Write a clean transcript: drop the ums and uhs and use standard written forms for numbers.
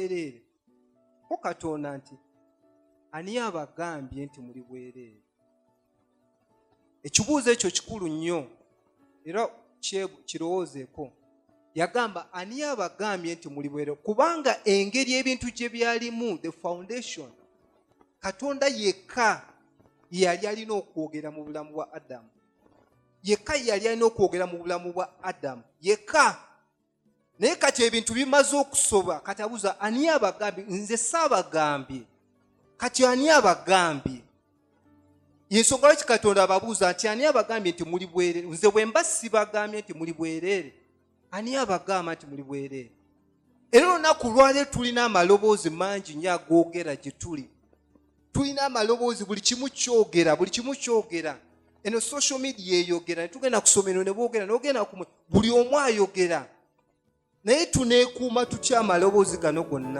bwereere. Ko Katonda nti ani abagambye nti muli bwereere? Ekibuuzo ekyo kikulu nnyo era kirowoozeeko. Yagamba ani abagambye nti muli bwereere? Kubanga engeri ebintu gye byalimu, the foundation, Katonda yekka yali alina okwogera mu bulamu bwa Adamu. Yekka yali alina okwogera mu bulamu bwa Adamu yekka. Naye kati ebintu bimaze okusoba, kati abuuza ani abagambye? Nze saabagambye, kati ani abagambye? Yensonga lwaki Katonda ababuuza nti ani abagambye nti muli bwereere? Nze bwe mba sibagambye nti muli bwereere, ani abagamba nti muli bwereere? Era olunaku lwaleero tulina amaloboozi mangi nnyo agoogera gye tuli. Tulina amaloboozi, buli kimu kyogera, buli kimu kyogera. Eno social media eyogera, ne tugenda ku ssomero ne boogera, n'ogenda ku buli omu ayogera. Naye tuneekuuma tutya amaloboozi gano gonna?